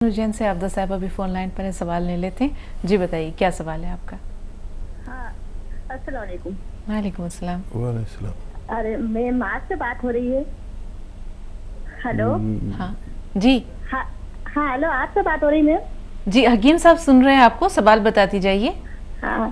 उज्जैन से आबदा साहब अभी फोन लाइन पर सवाल ले लेते हैं। जी बताइए क्या सवाल है आपका। हाँ, अस्सलाम वालेकुम। वालेकुम अस्सलाम। वालेकुम। अरे मैम आज से बात हो रही है। हेलो। हाँ जी। हाँ हाँ, हेलो, आज से बात हो रही मैम। जी हकीम साहब सुन रहे हैं आपको, सवाल बताती जाइए। हाँ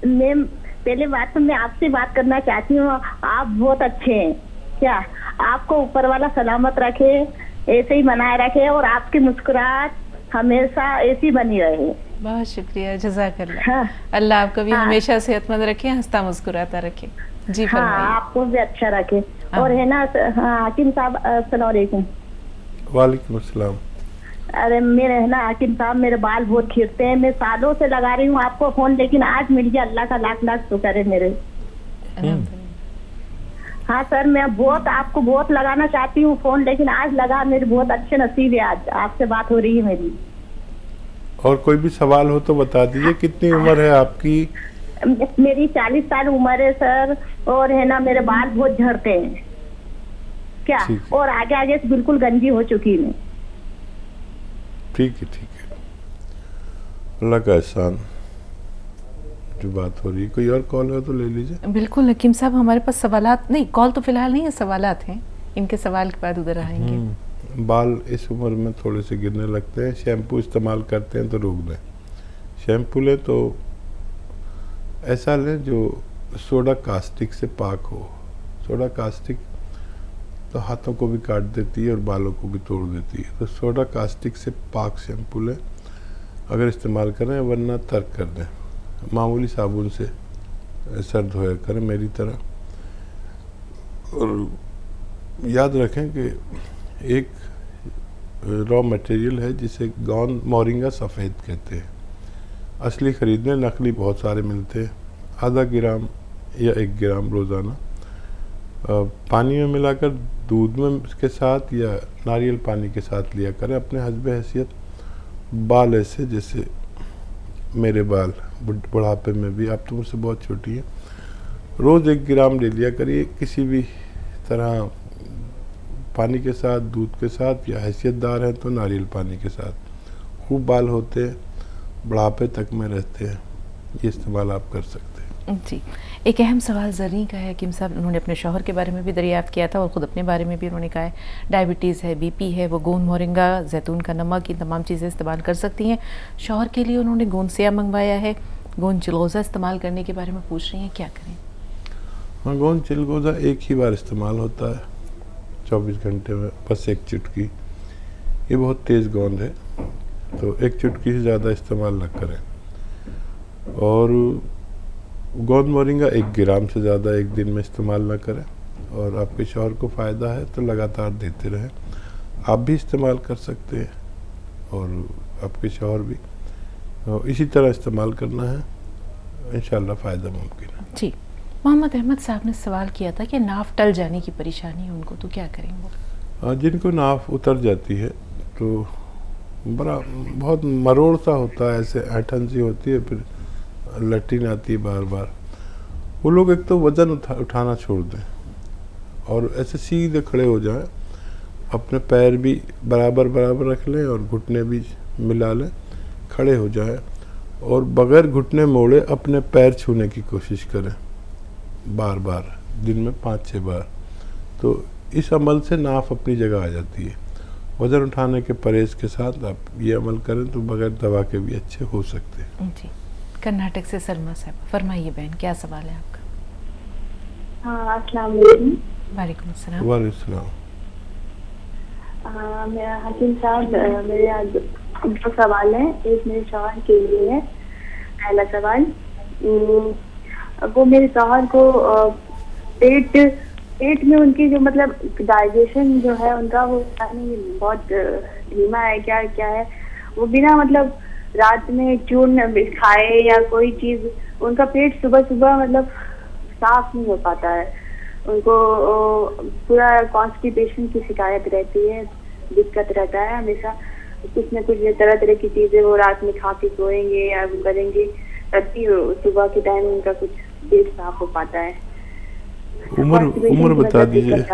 मैम, पहले बात तो मैं आपसे बात करना चाहती हूँ। आप बहुत अच्छे हैं। क्या आपको ऊपर वाला सलामत रखे, ऐसे ही बनाए रखे और आपकी मुस्कुराहट हमेशा ऐसी बनी रहे। बहुत शुक्रिया, जज़ाकल्लाह। हाँ अल्लाह आपको भी हाँ हमेशा सेहतमंद रखे, हंसता मुस्कुराता रखे। जी हाँ, फरमाइए। आपको भी अच्छा रखे। और है ना, हाँ हकीम साहब, अस्सलाम वालेकुम। वालेकुम अस्सलाम। अरे मेरे है ना हकीम साहब, मेरे बाल बहुत खिलते हैं। मैं सालों से लगा रही हूँ आपको फोन, लेकिन आज मिल गया। अल्लाह का लाख लाख शुक्र है मेरे। हाँ सर, मैं बहुत आपको बहुत लगाना चाहती हूँ फोन, लेकिन आज लगा। मेरे बहुत अच्छे नसीब है, आज आपसे बात हो रही है मेरी। और कोई भी सवाल हो तो बता दीजिए। कितनी उम्र है आपकी? मेरी 40 साल उम्र है सर। और है ना, मेरे बाल बहुत झड़ते हैं। क्या ठीक है। और आगे आगे से बिल्कुल गंजी हो चुकी मैं। ठीक है ठीक है, अल्लाह का एहसान। जो बात हो रही है, कोई और कॉल है तो ले लीजिए। बिल्कुल हकीम साहब, हमारे पास सवालात नहीं, कॉल तो फिलहाल नहीं है, सवालात हैं। इनके सवाल के बाद उधर आएंगे। बाल इस उम्र में थोड़े से गिरने लगते हैं। शैम्पू इस्तेमाल करते हैं तो रोक दें। शैम्पू लें तो ऐसा लें जो सोडा कास्टिक से पाक हो। सोडा कास्टिक तो हाथों को भी काट देती है और बालों को भी तोड़ देती है। तो सोडा कास्टिक से पाक शैम्पू लें अगर इस्तेमाल करें, वरना तर्क कर दें। मामूली साबुन से सर धोया करें मेरी तरह। और याद रखें कि एक रॉ मटेरियल है जिसे गौन मोरिंगा सफ़ेद कहते हैं। असली ख़रीदने, नकली बहुत सारे मिलते हैं। आधा ग्राम या 1 ग्राम रोज़ाना पानी में मिलाकर दूध में के साथ या नारियल पानी के साथ लिया करें। अपने हस्बे हैसियत बाल ऐसे जैसे मेरे बाल बुढ़ापे में भी, आप तो मुझसे बहुत छोटी हैं, रोज़ 1 ग्राम ले लिया करिए। किसी भी तरह पानी के साथ, दूध के साथ, या हैसियतदार हैं तो नारियल पानी के साथ। खूब बाल होते हैं, बुढ़ापे तक में रहते हैं। ये इस्तेमाल आप कर सकते हैं। जी, एक अहम सवाल ज़र्नी का है हकीम साहब। उन्होंने अपने शौहर के बारे में भी दरियाफ़्त किया था और ख़ुद अपने बारे में भी उन्होंने कहा है डायबिटीज़ है, बीपी है, वो गोंद मोरिंगा, जैतून का नमक, इन तमाम चीज़ें इस्तेमाल कर सकती हैं। शौहर के लिए उन्होंने गोंद सेया मंगवाया है, गोंद चिलगोज़ा इस्तेमाल करने के बारे में पूछ रही हैं, क्या करें? हाँ, गोंद चिलगोज़ा एक ही बार इस्तेमाल होता है 24 घंटे में, बस 1 चुटकी। ये बहुत तेज़ गोंद है तो 1 चुटकी से ज़्यादा इस्तेमाल न करें। और गोंद मोरिंगा 1 ग्राम से ज़्यादा एक दिन में इस्तेमाल न करें। और आपके शौहर को फ़ायदा है तो लगातार देते रहें। आप भी इस्तेमाल कर सकते हैं और आपके शौहर भी। तो इसी तरह इस्तेमाल करना है, इंशाल्लाह फ़ायदा मुमकिन है। जी, मोहम्मद अहमद साहब ने सवाल किया था कि नाफ टल जाने की परेशानी है उनको, तो क्या करें वो? जिनको नाफ उतर जाती है तो बहुत मरोड़ सा होता है, ऐसे ऐंठन सी होती है, फिर लैट्रिन आती है बार बार। वो लोग एक तो वज़न उठाना छोड़ दें और ऐसे सीधे खड़े हो जाएं। अपने पैर भी बराबर बराबर रख लें और घुटने भी मिला लें, खड़े हो जाएं और बग़ैर घुटने मोड़े अपने पैर छूने की कोशिश करें बार बार, दिन में 5-6 बार। तो इस अमल से नाफ अपनी जगह आ जाती है। वज़न उठाने के परहेज़ के साथ आप ये अमल करें तो बग़ैर दवा के भी अच्छे हो सकते हैं। जी, कर्नाटक से सलमा साहब, फरमाइए बहन, क्या सवाल है आपका? हाँ, अस्सलाम वालेकुम। वालेकुम अस्सलाम। वालेकुम अस्सलाम। मेरा हकीम साहब, मेरे आज 2 सवाल हैं। एक मेरे शौहर के लिए है। पहला सवाल, वो मेरे शौहर को पेट में उनकी जो मतलब डाइजेशन जो है उनका, वो बहुत धीमा है। क्या क्या है वो, बिना मतलब रात में चूर्ण खाए या कोई चीज़, उनका पेट सुबह सुबह मतलब साफ नहीं हो पाता है। उनको पूरा कॉन्स्टिपेशन की शिकायत रहती है, दिक्कत रहता है हमेशा। कुछ न कुछ तरह तरह की चीज़ें वो रात में खा के सोएंगे या वो करेंगे, तभी सुबह के टाइम उनका कुछ पेट साफ हो पाता है। उम्र बता दीजिए।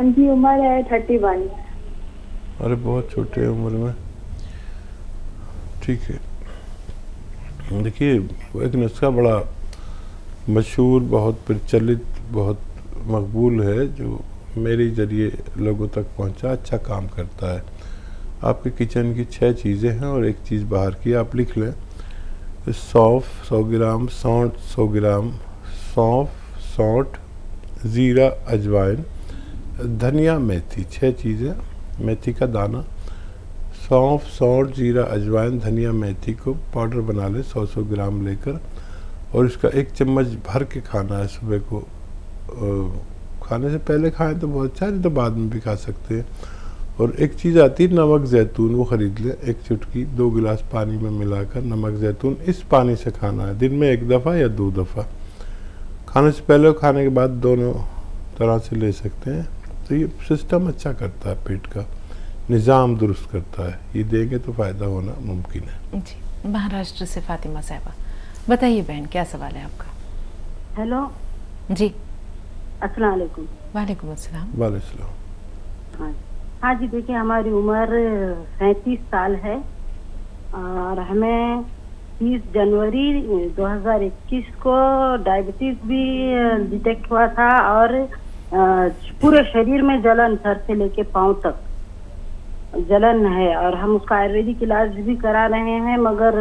उनकी उम्र है 31। अरे बहुत छोटे उम्र में, ठीक है। देखिए वो एक नुस्खा बड़ा मशहूर, बहुत प्रचलित, बहुत मकबूल है, जो मेरे ज़रिए लोगों तक पहुंचा, अच्छा काम करता है। आपके किचन की 6 चीज़ें हैं और एक चीज़ बाहर की, आप लिख लें। सौंफ 100 ग्राम, सौंठ 100 ग्राम, सौंठ, ज़ीरा, अजवाइन, धनिया, मेथी, 6 चीज़ें। मेथी का दाना, सौंफ, सौंठ, ज़ीरा, अजवाइन, धनिया, मेथी को पाउडर बना लें 100 ग्राम लेकर, और इसका 1 चम्मच भर के खाना है सुबह को। खाने से पहले खाएं तो बहुत अच्छा, नहीं तो बाद में भी खा सकते हैं। और एक चीज़ आती है नमक ज़ैतून, वो ख़रीद लें, 1 चुटकी 2 गिलास पानी में मिलाकर नमक ज़ैतून, इस पानी से खाना है दिन में 1 दफ़ा या 2 दफ़ा। खाने से पहले और खाने के बाद दोनों तरह से ले सकते हैं। तो ये सिस्टम अच्छा करता है, पेट का निज़ाम दुरुस्त करता है। ये देंगे तो फ़ायदा होना मुमकिन है। जी, महाराष्ट्र से फातिमा साहिबा, बताइए बहन क्या सवाल है आपका? हेलो जी, अस्सलाम वालेकुम। वालेकुम अस्सलाम। वालेकुम। हाँ हाँ जी, देखिए हमारी उम्र 37 साल है और हमें 30 जनवरी 2021 को डायबिटीज भी डिटेक्ट हुआ था और पूरे शरीर में जलन, सर से लेके पांव तक जलन है, और हम उसका आयुर्वेदिक इलाज भी करा रहे हैं, मगर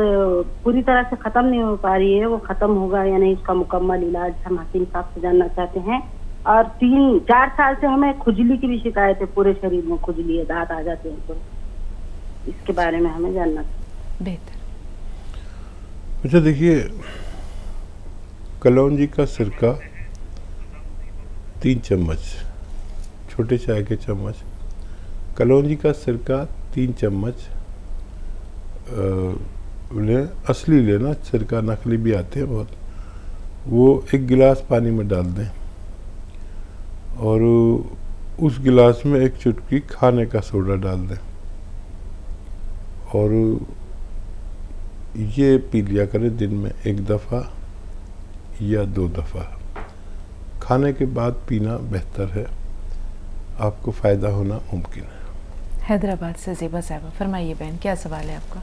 पूरी तरह से खत्म नहीं हो पा रही है। वो खत्म होगा या नहीं, इसका मुकम्मल इलाज हम हकीम साहब से जानना चाहते हैं। और 3-4 साल से हमें खुजली की भी शिकायत है, पूरे शरीर में खुजली है, दांत आ जाते हैं, तो इसके बारे में हमें जानना चाहिए। बेहतर। अच्छा देखिए, कलौंजी का सिरका 3 चम्मच, छोटे चाय के चम्मच, कलौंजी का सिरका 3 चम्मच लें, असली लेना, सिरका नकली भी आते हैं बहुत। वो 1 गिलास पानी में डाल दें और उस गिलास में 1 चुटकी खाने का सोडा डाल दें और ये पी लिया करें दिन में 1 दफ़ा या 2 दफ़ा। खाने के बाद पीना बेहतर है, आपको फ़ायदा होना मुमकिन है। हैदराबाद से ज़ेबा साहिबा, फरमाइए बहन क्या सवाल है आपका?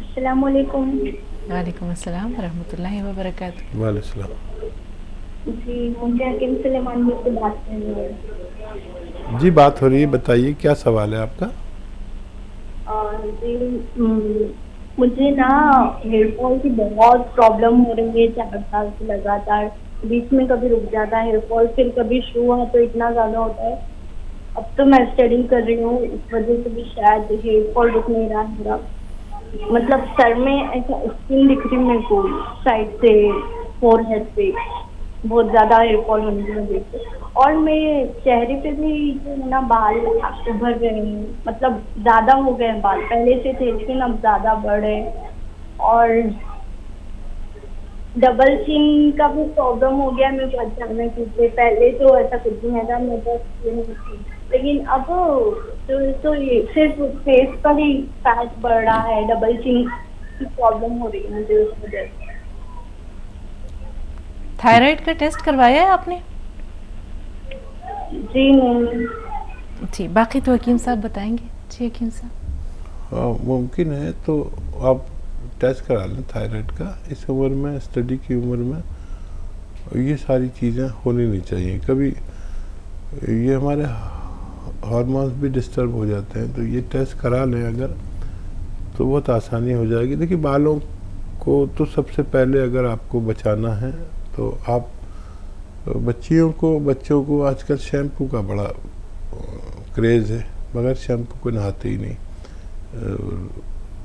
अस्सलाम वालेकुम। वालेकुम अस्सलाम रहमतुल्लाहि व बरकातहू। वालेकुम। जी, मुझे हकीम सुलेमान जी से बात करनी है। जी बात हो रही है, बताइए क्या सवाल है आपका? जी, मुझे ना हेयर फॉल की बहुत प्रॉब्लम हो रही है 4 साल से लगातार। बीच में कभी रुक जाता है हेयर फॉल, फिर कभी शुरू हुआ तो इतना ज़्यादा होता है। अब तो मैं स्टडी कर रही हूँ, इस वजह से भी शायद हेयर फॉल रुक नहीं रहा है मेरा। मतलब सर में ऐसा स्किन दिख रही मेरे को साइड से, फोरहेड पे बहुत ज़्यादा हेयर फॉल होने की वजह से। और मेरे चेहरे पे भी जो है ना बाल उभर रहे हैं, मतलब ज़्यादा हो गए हैं बाल, पहले से थे लेकिन अब ज़्यादा बढ़े। और डबल चिन का भी प्रॉब्लम हो गया मेरे को अचानक से। पहले तो ऐसा कुछ नहीं था, मैं बस, लेकिन अब तो ये सिर्फ फेस पर ही फैट बढ़ रहा है, डबल चिन की प्रॉब्लम हो रही है मुझे उस वजह से। थायराइड का टेस्ट करवाया है आपने? जी नहीं। जी, बाकी तो हकीम साहब बताएंगे। जी हकीम साहब। हाँ मुमकिन है तो आप टेस्ट करा लें थायराइड का। इस उम्र में, स्टडी की उम्र में ये सारी चीज़ें होनी नहीं चाहिए। कभी ये हमारे हार्मोन्स भी डिस्टर्ब हो जाते हैं, तो ये टेस्ट करा लें अगर, तो बहुत आसानी हो जाएगी। देखिए बालों को तो सबसे पहले अगर आपको बचाना है तो आप बच्चों को आजकल शैम्पू का बड़ा क्रेज़ है, मगर शैम्पू को नहाते ही नहीं,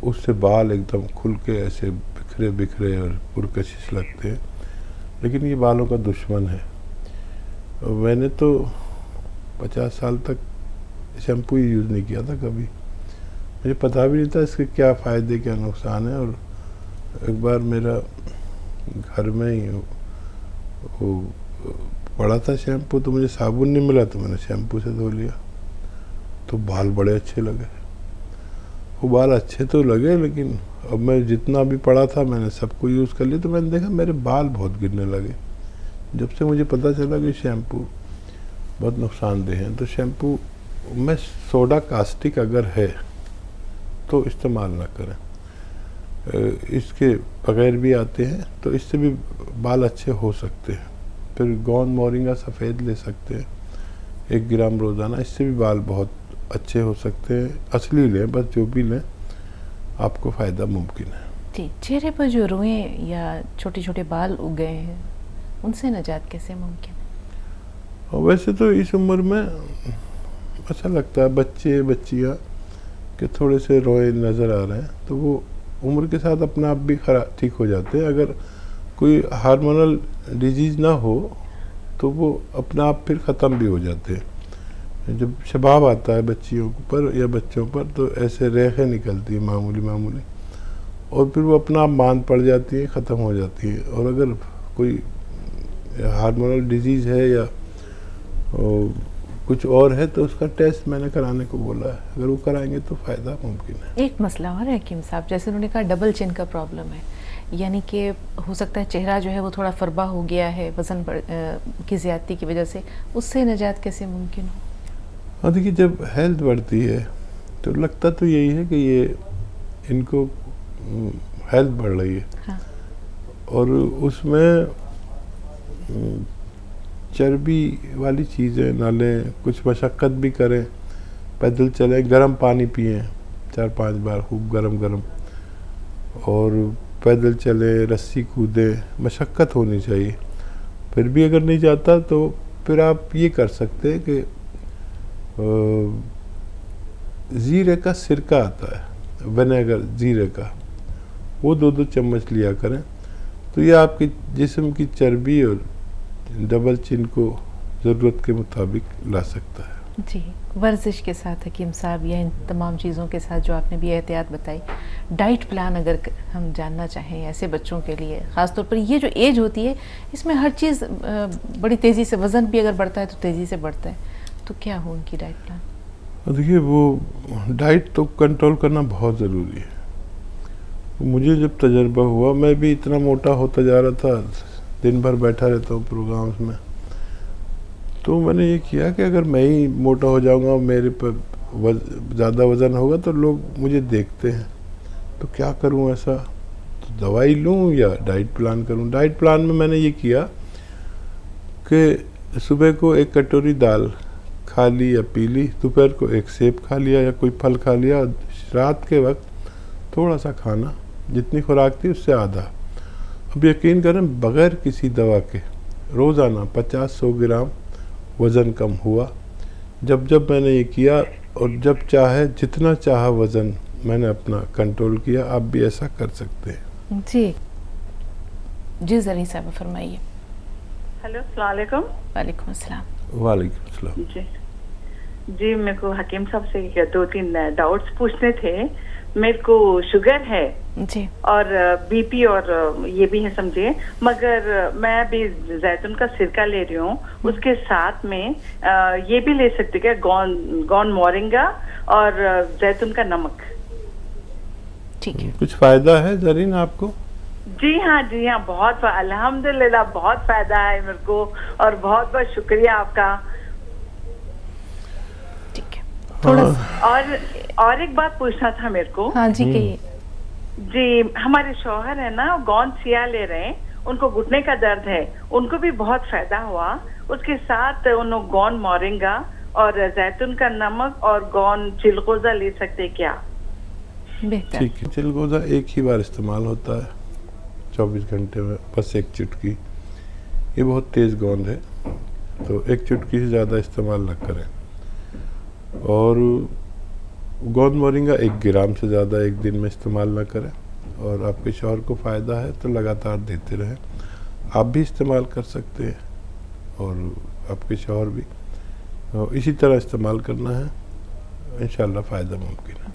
उससे बाल एकदम खुल के ऐसे बिखरे बिखरे और पुरकशिश लगते हैं, लेकिन ये बालों का दुश्मन है। मैंने तो 50 साल तक शैम्पू ही यूज़ नहीं किया था कभी, मुझे पता भी नहीं था इसके क्या फ़ायदे क्या नुकसान है। और एक बार मेरा घर में ही वो पड़ा था शैम्पू, तो मुझे साबुन नहीं मिला तो मैंने शैम्पू से धो लिया, तो बाल बड़े अच्छे लगे। वो बाल अच्छे तो लगे, लेकिन अब मैं जितना भी पड़ा था मैंने सबको यूज़ कर लिया, तो मैंने देखा मेरे बाल बहुत गिरने लगे। जब से मुझे पता चला कि शैम्पू बहुत नुकसानदेह हैं, तो शैम्पू में सोडा कास्टिक अगर है तो इस्तेमाल ना करें। इसके बगैर भी आते हैं, तो इससे भी बाल अच्छे हो सकते हैं। फिर गोंद मोरिंगा सफ़ेद ले सकते हैं 1 ग्राम रोज़ाना, इससे भी बाल बहुत अच्छे हो सकते हैं। असली लें, बस जो भी लें आपको फ़ायदा मुमकिन है। जी, चेहरे पर जो रुएं या छोटे छोटे बाल उग गए हैं, उनसे निजात कैसे मुमकिन है? और वैसे तो इस उम्र में अच्छा लगता है, बच्चे बच्चियाँ के थोड़े से रोए नज़र आ रहे हैं, तो वो उम्र के साथ अपना आप भी खराब ठीक हो जाते हैं। अगर कोई हार्मोनल डिजीज़ ना हो तो वो अपना आप फिर ख़त्म भी हो जाते हैं। जब शबाब आता है बच्चियों पर या बच्चों पर, तो ऐसे रेखें निकलती हैं मामूली मामूली, और फिर वो अपना आप मांद पड़ जाती है, ख़त्म हो जाती है। और अगर कोई हार्मोनल डिजीज़ है या कुछ और है तो उसका टेस्ट मैंने कराने को बोला है, अगर वो कराएंगे तो फ़ायदा मुमकिन है। एक मसला और है हकीम साहब, जैसे उन्होंने कहा डबल चिन का प्रॉब्लम है, यानी कि हो सकता है चेहरा जो है वो थोड़ा फरबा हो गया है वज़न की ज़्यादती की वजह से, उससे निजात कैसे मुमकिन हो? हाँ देखिए, जब हेल्थ बढ़ती है तो लगता तो यही है कि ये इनको हेल्थ बढ़ रही है। हाँ। और उसमें चर्बी वाली चीज़ें ना लें, कुछ मशक्क़त भी करें, पैदल चलें, गर्म पानी पिएं 4-5 बार खूब गरम, और पैदल चलें, रस्सी कूदें, मशक्क़त होनी चाहिए। फिर भी अगर नहीं जाता तो फिर आप ये कर सकते हैं कि ज़ीरे का सिरका आता है, विनेगर ज़ीरे का, वो 2-2 चम्मच लिया करें, तो ये आपके जिस्म की चर्बी और डबल चिन को ज़रूरत के मुताबिक ला सकता है। जी, वर्जिश के साथ हकीम साहब या इन तमाम चीज़ों के साथ जो आपने भी एहतियात बताई, डाइट प्लान अगर हम जानना चाहें ऐसे बच्चों के लिए, ख़ास तौर पर ये जो एज होती है इसमें हर चीज़ बड़ी तेज़ी से, वज़न भी अगर बढ़ता है तो तेज़ी से बढ़ता है, तो क्या हो उनकी डाइट प्लान? देखिए, वो डाइट तो कंट्रोल करना बहुत ज़रूरी है। मुझे जब तजर्बा हुआ, मैं भी इतना मोटा होता जा रहा था, दिन भर बैठा रहता हूँ प्रोग्राम्स में, तो मैंने ये किया कि अगर मैं ही मोटा हो जाऊंगा, मेरे पर ज़्यादा वज़न होगा तो लोग मुझे देखते हैं, तो क्या करूं ऐसा, तो दवाई लूं या डाइट प्लान करूं। डाइट प्लान में मैंने ये किया कि सुबह को 1 कटोरी दाल खा ली या पी ली, दोपहर को 1 सेब खा लिया या कोई फल खा लिया, रात के वक्त थोड़ा सा खाना, जितनी खुराक थी उससे आधा। अब यकीन करें, बग़ैर किसी दवा के रोज़ाना 50-100 ग्राम वज़न कम हुआ। जब मैंने ये किया, और जब चाहे जितना चाहा वज़न मैंने अपना कंट्रोल किया। आप भी ऐसा कर सकते हैं। जी ज़री साहब फरमाइए। हेलो, अस्सलाम वालेकुम। वालेकुम अस्सलाम। वालेकुम अस्सलाम। जी, मेरे को हकीम साहब से 2-3 डाउट्स पूछने थे। मेरे को शुगर है जी, और बीपी और ये भी है समझिए, मगर मैं अभी जैतून का सिरका ले रही हूँ, उसके साथ में ये भी ले सकते क्या, गोंद मोरिंगा और जैतून का नमक? ठीक है। कुछ फ़ायदा है ज़रीन आपको? जी हाँ, बहुत अल्हम्दुलिल्लाह बहुत फायदा है मेरे को, और बहुत बहुत शुक्रिया आपका। ठीक है, थोड़ा और एक बात पूछना था मेरे को। हाँ जी, कहिए। जी, हमारे शौहर है ना, गोंद सिया ले रहे हैं, उनको घुटने का दर्द है, उनको भी बहुत फायदा हुआ। उसके साथ उन्होंने गोंद मोरिंगा और जैतून का नमक और गोंद चिलगोज़ा ले सकते क्या? बेहतर। ठीक है, चिलगोज़ा एक ही बार इस्तेमाल होता है 24 घंटे में, बस 1 चुटकी। ये बहुत तेज़ गोंद है, तो 1 चुटकी से ज़्यादा इस्तेमाल न करें। और गोंद मोरिंगा 1 ग्राम से ज़्यादा एक दिन में इस्तेमाल ना करें। और आपके शौहर को फ़ायदा है तो लगातार देते रहें। आप भी इस्तेमाल कर सकते हैं और आपके शौहर भी, इसी तरह इस्तेमाल करना है, इंशाल्लाह फ़ायदा मुमकिन है।